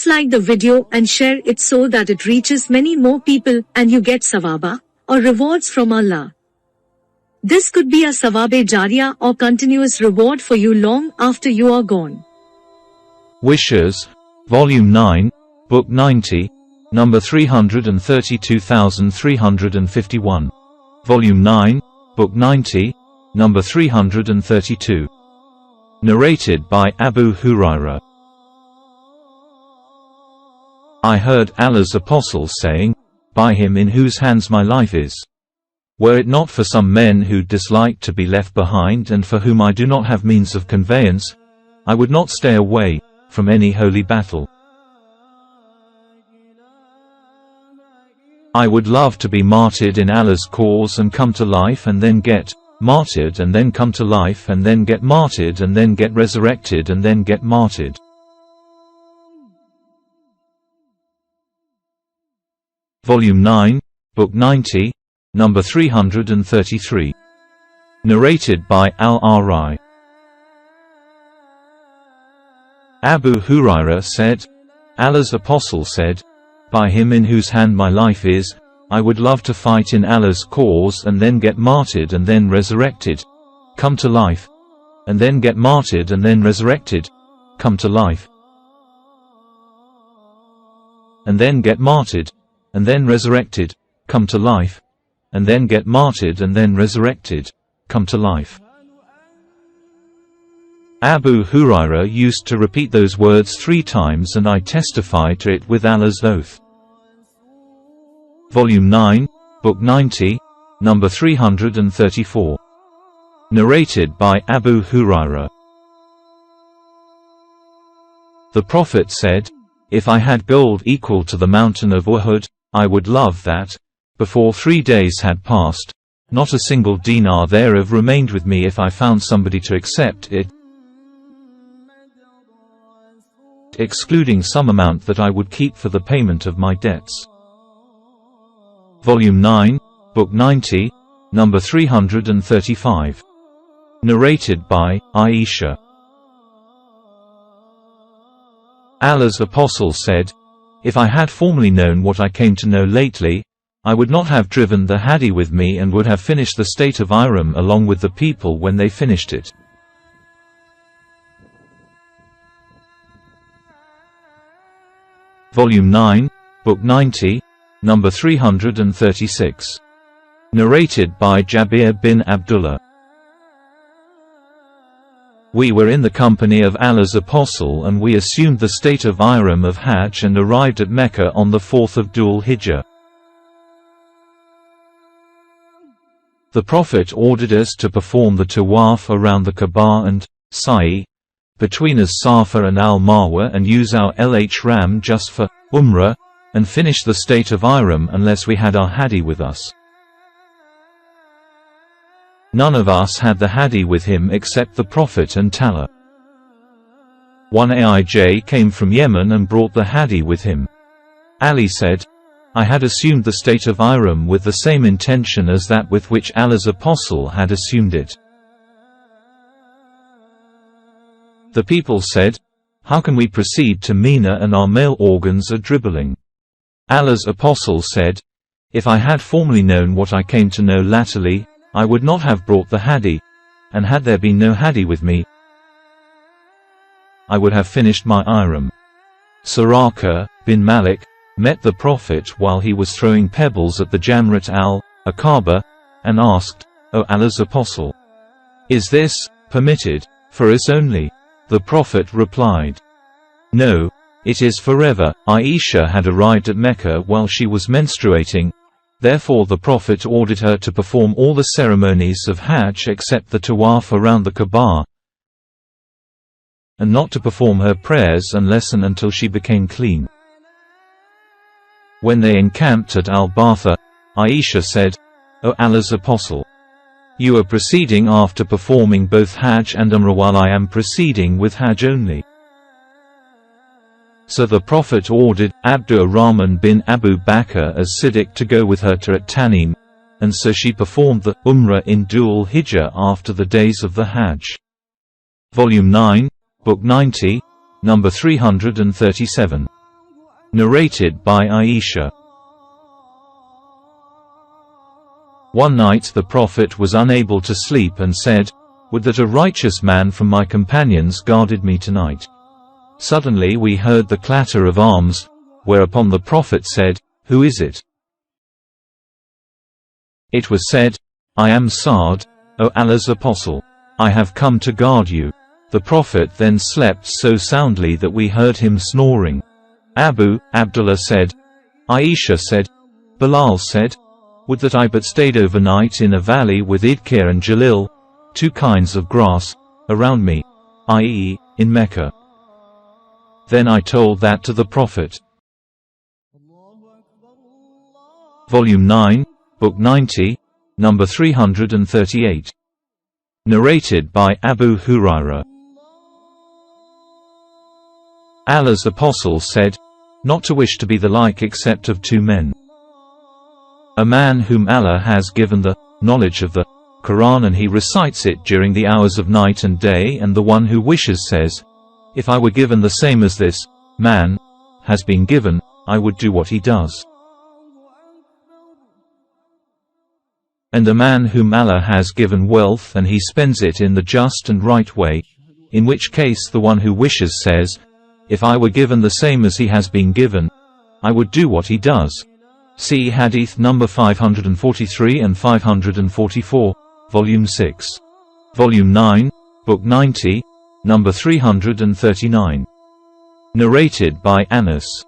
Please like the video and share it so that it reaches many more people and you get sawaba, or rewards from Allah. This could be a sawabe jariyah or continuous reward for you long after you are gone. Wishes, Volume 9, Book 90, number 332,351. Volume 9, Book 90, number 332. Narrated by Abu Hurairah. I heard Allah's Apostle saying, "By him in whose hands my life is. Were it not for some men who dislike to be left behind and for whom I do not have means of conveyance, I would not stay away from any holy battle. I would love to be martyred in Allah's cause and come to life and then get martyred and then come to life and then get martyred and then get resurrected and then get martyred." Volume 9, Book 90, number 333. Narrated by Al-Ari. Abu Hurairah said, Allah's Apostle said, "By him in whose hand my life is, I would love to fight in Allah's cause and then get martyred and then resurrected, come to life, and then get martyred and then resurrected, come to life, and then get martyred, and then resurrected, come to life, and then get martyred and then resurrected, come to life." Abu Hurairah used to repeat those words 3 times and I testify to it with Allah's oath. Volume 9, Book 90, number 334. Narrated by Abu Hurairah. The Prophet said, "If I had gold equal to the mountain of Uhud, I would love that, before 3 days had passed, not a single dinar thereof remained with me if I found somebody to accept it, excluding some amount that I would keep for the payment of my debts." Volume 9, Book 90, number 335. Narrated by Aisha. Allah's Apostle said, "If I had formerly known what I came to know lately, I would not have driven the Hadi with me and would have finished the state of Iram along with the people when they finished it." Volume 9, Book 90, number 336. Narrated by Jabir bin Abdullah. We were in the company of Allah's Apostle and we assumed the state of Ihram of Hajj and arrived at Mecca on the 4th of Dhul Hijjah. The Prophet ordered us to perform the tawaf around the Kaaba and Sahi, between as-Safa and al-Marwa, and use our Ihram just for Umrah, and finish the state of Ihram unless we had our Hadi with us. None of us had the Hadi with him except the Prophet and Talha. One Aij came from Yemen and brought the Hadi with him. Ali said, "I had assumed the state of Ihram with the same intention as that with which Allah's Apostle had assumed it." The people said, "How can we proceed to Mina and our male organs are dribbling?" Allah's Apostle said, "If I had formerly known what I came to know latterly, I would not have brought the Hadi, and had there been no Hadi with me, I would have finished my Ihram." Surah bin Malik met the Prophet while he was throwing pebbles at the Jamrat al-Aqaba, and asked, "O Allah's Apostle, is this permitted for us only?" The Prophet replied, "No, it is forever." Aisha had arrived at Mecca while she was menstruating, therefore the Prophet ordered her to perform all the ceremonies of Hajj except the tawaf around the Kaaba, and not to perform her prayers unless and until she became clean. When they encamped at Al-Batha, Aisha said, "O Allah's Apostle, you are proceeding after performing both Hajj and Umrah while I am proceeding with Hajj only." So the Prophet ordered Abdurrahman bin Abu Bakr as Siddiq to go with her to At-Tanim, and so she performed the Umrah in Dhul Hijjah after the days of the Hajj. Volume 9, Book 90, number 337. Narrated by Aisha. One night the Prophet was unable to sleep and said, "Would that a righteous man from my companions guarded me tonight." Suddenly we heard the clatter of arms, whereupon the Prophet said, "Who is it?" It was said, "I am Sa'd, O Allah's Apostle. I have come to guard you." The Prophet then slept so soundly that we heard him snoring. Abu Abdullah said, Aisha said, Bilal said, "Would that I but stayed overnight in a valley with Idkir and Jalil, two kinds of grass, around me, i.e., in Mecca." Then I told that to the Prophet. Volume 9, Book 90, number 338. Narrated by Abu Hurairah. Allah's Apostle said, "Not to wish to be the like except of two men. A man whom Allah has given the knowledge of the Quran and he recites it during the hours of night and day, and the one who wishes says, 'If I were given the same as this man has been given, I would do what he does.' And a man whom Allah has given wealth and he spends it in the just and right way, in which case the one who wishes says, 'If I were given the same as he has been given, I would do what he does.'" See Hadith number 543 and 544, Volume 6. Volume 9, Book 90, number 339. Narrated by Anas.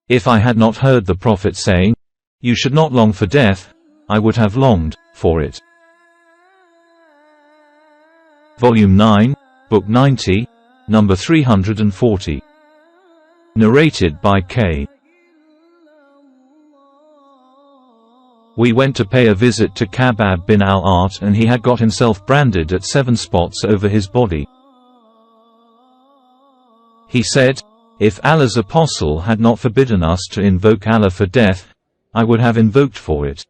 If I had not heard the Prophet saying, "You should not long for death," I would have longed for it. Volume 9, Book 90, number 340. Narrated by K. We went to pay a visit to Kabab bin al-Art and he had got himself branded at 7 spots over his body. He said, "If Allah's Apostle had not forbidden us to invoke Allah for death, I would have invoked for it."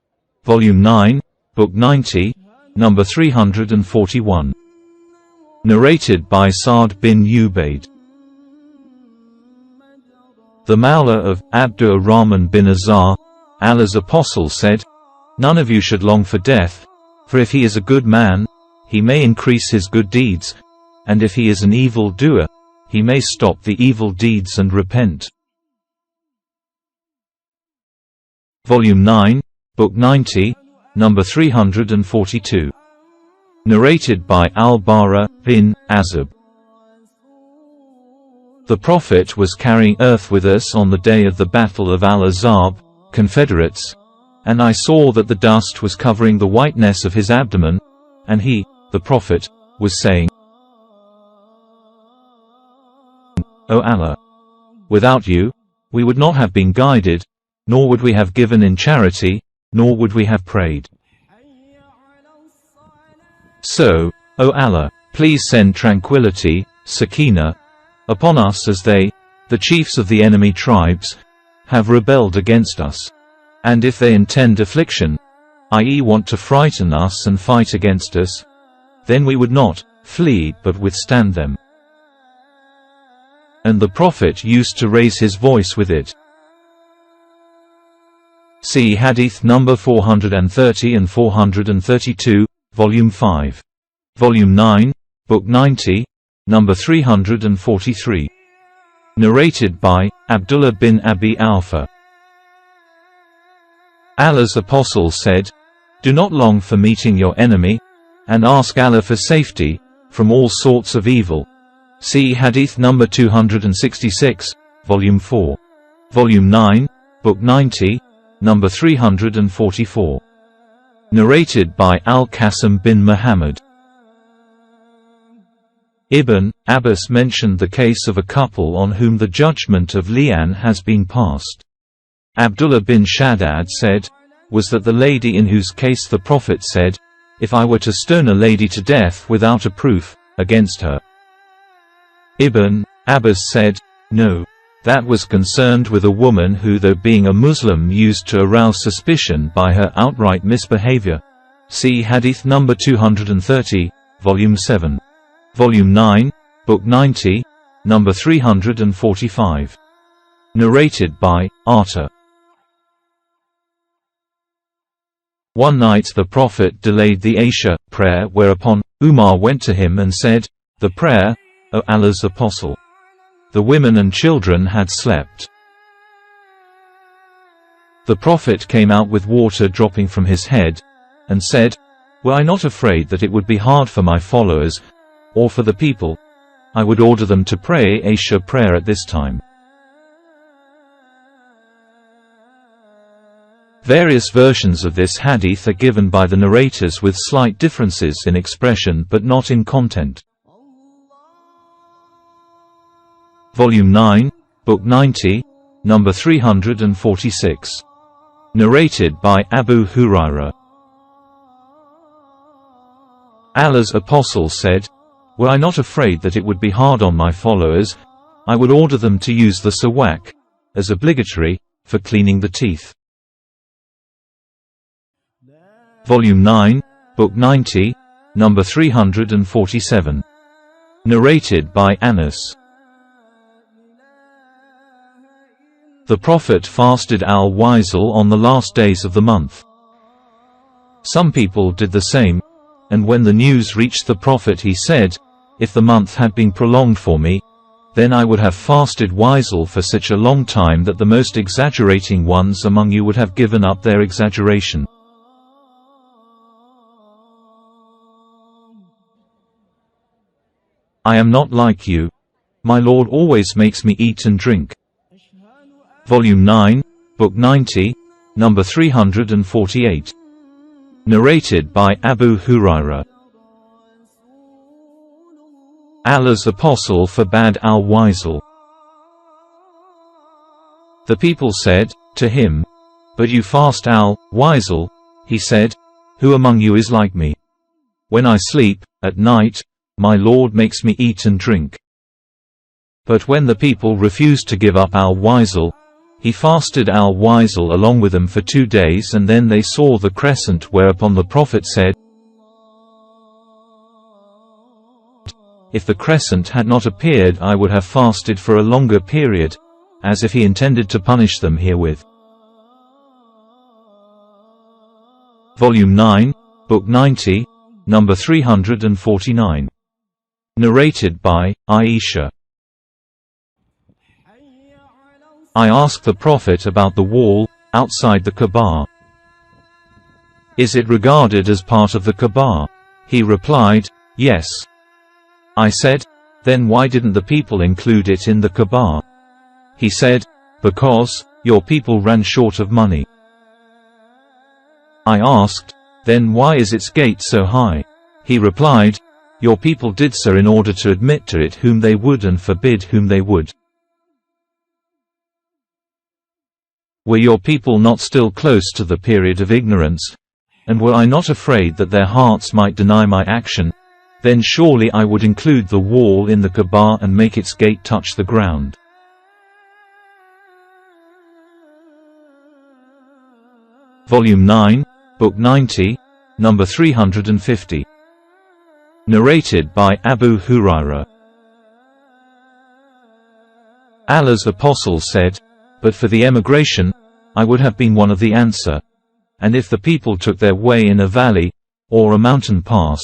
Volume 9, Book 90, number 341. Narrated by Sa'd bin Ubayd. The Mawla of Abdur Rahman bin Azar, Allah's Apostle said, "None of you should long for death, for if he is a good man, he may increase his good deeds, and if he is an evil doer, he may stop the evil deeds and repent." Volume 9, Book 90, number 342. Narrated by Al-Bara bin Azib. The Prophet was carrying earth with us on the day of the Battle of Al-Azab, Confederates, and I saw that the dust was covering the whiteness of his abdomen, and he, the Prophet, was saying, "O Allah, without you, we would not have been guided, nor would we have given in charity, nor would we have prayed. So, O Allah, please send tranquility, Sakina, upon us as they, the chiefs of the enemy tribes, have rebelled against us. And if they intend affliction, i.e. want to frighten us and fight against us, then we would not flee but withstand them." And the Prophet used to raise his voice with it. See Hadith number 430 and 432, Volume 5. Volume 9, Book 90, number 343. Narrated by Abdullah bin Abi Awfa. Allah's Apostle said, "Do not long for meeting your enemy, and ask Allah for safety from all sorts of evil." See Hadith number 266, Volume 4. Volume 9, Book 90, number 344. Narrated by Al-Qasim bin Muhammad. Ibn Abbas mentioned the case of a couple on whom the judgment of li'an has been passed. Abdullah bin Shaddad said, was that the lady in whose case the Prophet said, "If I were to stone a lady to death without a proof against her." Ibn Abbas said, "No. That was concerned with a woman who, though being a Muslim, used to arouse suspicion by her outright misbehavior." See Hadith number 230, Volume 7. Volume 9, Book 90, number 345. Narrated by Atta. One night the Prophet delayed the Isha prayer, whereupon Umar went to him and said, "The prayer, O Allah's Apostle." The women and children had slept. The Prophet came out with water dropping from his head, and said, "Were I not afraid that it would be hard for my followers, or for the people, I would order them to pray Isha prayer at this time." Various versions of this hadith are given by the narrators with slight differences in expression but not in content. Volume 9, Book 90, number 346. Narrated by Abu Hurairah. Allah's Apostle said, "Were I not afraid that it would be hard on my followers, I would order them to use the siwak, as obligatory, for cleaning the teeth." Volume 9, Book 90, number 347. Narrated by Anas. The Prophet fasted al-Wisl on the last days of the month. Some people did the same, and when the news reached the Prophet he said, "If the month had been prolonged for me, then I would have fasted Wisl for such a long time that the most exaggerating ones among you would have given up their exaggeration." I am not like you. My Lord always makes me eat and drink. Volume 9, Book 90, number 348. Narrated by Abu Hurairah. Allah's Apostle forbade al-Wisl. The people said to him, "But you fast al-Wisl." He said, "Who among you is like me? When I sleep, at night, my Lord makes me eat and drink." But when the people refused to give up al-Wisl, he fasted al-Wisl along with them for 2 days, and then they saw the crescent, whereupon the Prophet said, "If the crescent had not appeared, I would have fasted for a longer period," as if he intended to punish them herewith. Volume 9, Book 90, number 349. Narrated by Aisha. I asked the Prophet about the wall outside the Kaaba. "Is it regarded as part of the Kaaba?" He replied, "Yes." I said, "Then why didn't the people include it in the Kaaba?" He said, "Because your people ran short of money." I asked, "Then why is its gate so high?" He replied, "Your people did so in order to admit to it whom they would and forbid whom they would." Were your people not still close to the period of ignorance, and were I not afraid that their hearts might deny my action, then surely I would include the wall in the Kaaba and make its gate touch the ground. Volume 9, Book 90, number 350. Narrated by Abu Hurairah. Allah's Apostle said, "But for the emigration, I would have been one of the Ansar, and if the people took their way in a valley, or a mountain pass,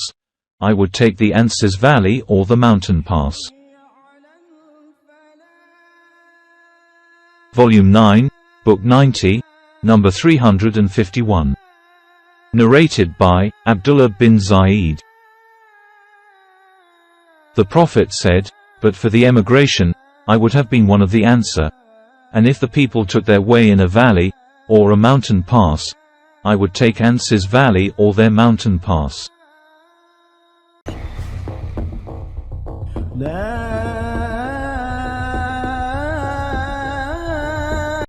I would take the Ansar's valley or the mountain pass." Volume 9, Book 90, number 351. Narrated by Abdullah bin Zaid. The Prophet said, "But for the emigration, I would have been one of the Ansar, and if the people took their way in a valley, or a mountain pass, I would take Ansar's valley or their mountain pass."